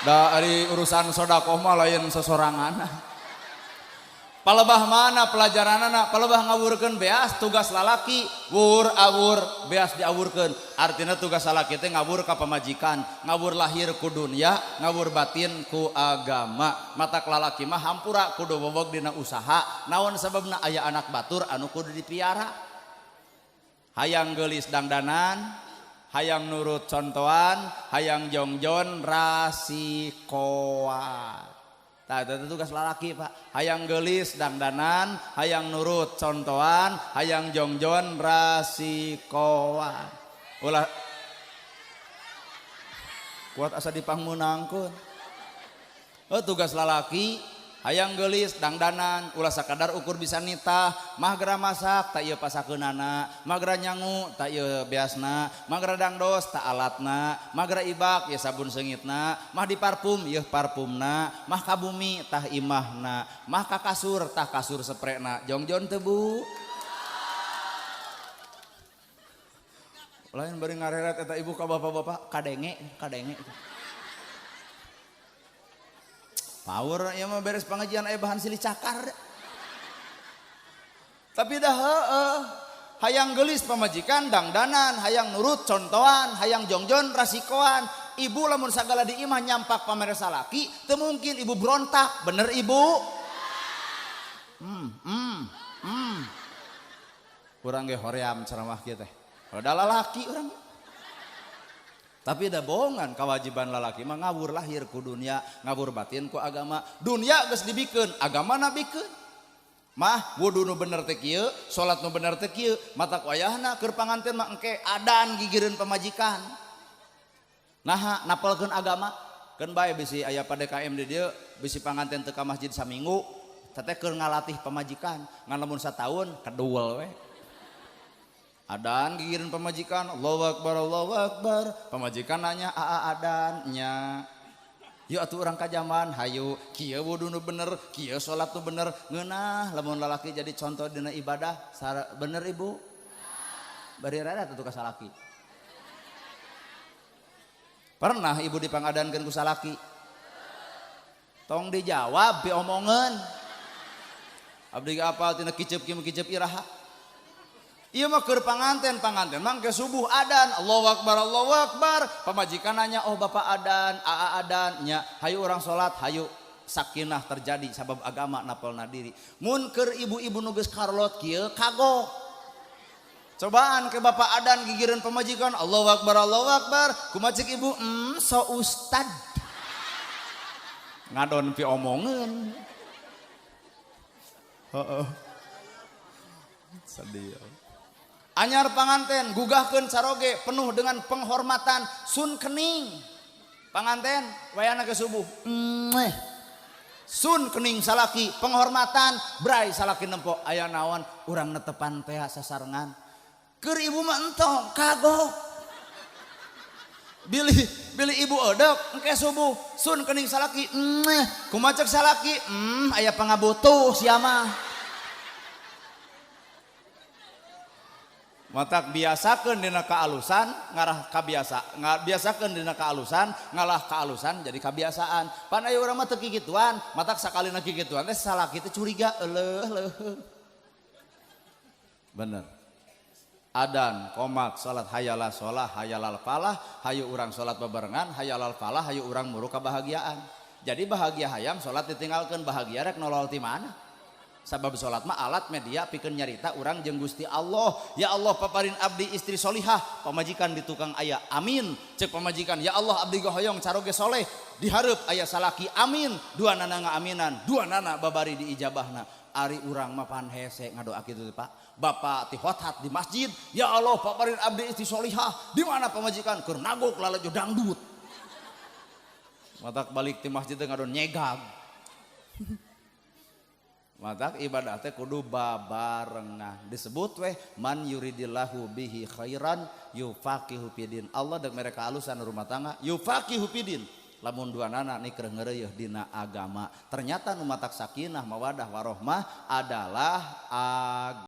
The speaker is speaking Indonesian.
Dari urusan sodakoh mah lain sesorangan. Palebah mana pelajaranana? Palebah ngawurkeun beas tugas lalaki, wur awur beas diawurkeun. Artinya tugas lalaki teh ngawur ka pamajikan, ngawur lahir ku dunia, ngawur batin ku agama. Matak lalaki mah hampura kudu bobog dina usaha. Naon sababna aya anak batur anu kudu dipiara. Hayang geulis dangdanan, hayang nurut contohan, hayang jongjon rasikoan. Tah itu tugas lalaki Pak. Hayang geulis dangdanan, hayang nurut contohan, hayang jongjon rasikoan. Ulah kuat asa dipangmunangkeun. Tugas lalaki hayang geulis dangdanan, ulah sakadar ukur bisa nitah, mah gera masak tak ieu pasakeunana, mah gera nyangu tak ieu beasna, mah gera dangdos tak alatna, mah gera ibak ieu sabun seungitna, mah di parfum ieu parfumna, mah ka bumi tah imahna, mah ka kasur tah kasur seprena. Jongjon teu Bu? Lain bari ngareret eta ibu ka bapak-bapak kadenge. Power ya mah beres pengajian aya bahan silih cakar. Tapi dah hayang geulis pamajikan dangdanan, hayang nurut contohan, hayang jongjon rasikoan. Ibu lamun sagala di imah nyampak pameresa laki, teu mungkin ibu berontak, bener ibu? Urang ge hoream ceramah kieu teh. Ada lalaki urang. Tapi ada bohongan kewajiban lalaki mah ngawur lahir ku dunia, ngawur batin ku agama. Dunia geus dibikeun, agama na bikeun. Mah wudu nu bener teh kieu, salat nu bener teh kieu, matak wayahna keur panganten mah engke adan gigireun pamajikan. Naha napelkeun agama, keun bae bisi aya PDKM di dieu, bisi panganten teu ka masjid saminggu, teteh keur ngalatih pamajikan, ngan lamun sataun keduel we. Adan gigireun pamajikan, Allahu Akbar, Allahu Akbar. Pamajikan nanya, "Aa adannya?" Yuk atuh urang ka zaman, hayu kieu wudu nu bener, kieu salat nu bener. Ngeunah lamun lalaki jadi contoh dina ibadah, bener Ibu? Bari rada atuh ka salaki. Pernah Ibu dipangadankeun ku salaki? Tong dijawab diomongeun. Abdi apal tina kicep kieu kicep iraha. Iya mah keur panganten mah ke subuh adan, Allahu Akbar, pamajikan nanya, oh bapak adan, aa adan, nya hayu orang sholat, hayu sakinah terjadi sabab agama napelna diri. Mun keur ibu-ibu nu geus karlot kieu kagok. Cobaan ke bapak adan gigireun pamajikan, Allahu Akbar, kumaha ceuk ibu? So ustad. Ngadon pi omongeun. Heeh. Sedih. Anyar panganten gugahkeun saroge penuh dengan penghormatan sun kening. Panganten wayana ke subuh. Sun kening salaki penghormatan bray salaki nempo aya naon urang netepan teh sasarengan. Keur ibu mah entong kagok. Bili ibu odok engke subuh sun kening salaki. Kumaha ceuk salaki? Aya pangabutuh sia mah. Matak biasakeun dina kaalusan ngarah kabiasa, biasakeun dina kaalusan ngalah kaalusan jadi kebiasaan. Pan aya urang mah teu kigituan, matak sakalina kigituan teh salaki teh curiga euleuh. Bener. Adan, qomat, salat hayalah sholah, hayalal falah, hayu urang salat bebarengan, hayalal falah, hayu urang muru kebahagiaan. Jadi bahagia hayam salat ditinggalkeun, bahagia rek nolol ti mana? Sabab sholat mah alat media pikeun nyarita urang jeung Gusti Allah. Ya Allah paparin abdi istri solihah, pamajikan di tukang aya amin. Cek pamajikan, ya Allah abdi gohoyong caroge soleh dihareup aya salaki amin. Dua nana ngaaminan, dua nana babari di ijabahna. Ari urang mah pan hese ngadoa kitu Pak. Bapak ti hotat di masjid, ya Allah paparin abdi istri solihah. Di mana pamajikan? Keur nagok lalajo dangdut. Matak balik ti masjid ngadon nyegag. Matak ibadah teh kudu babarengan. Disebut weh man yuridillahu bihi khairan yufaqihu fidin. Allah dek mereka alusan rumah tangga yufaqihu fidin. Lamun dua nana nih keur ngeureuyeuh dina agama. Ternyata nu matak sakinah mawadah warohmah adalah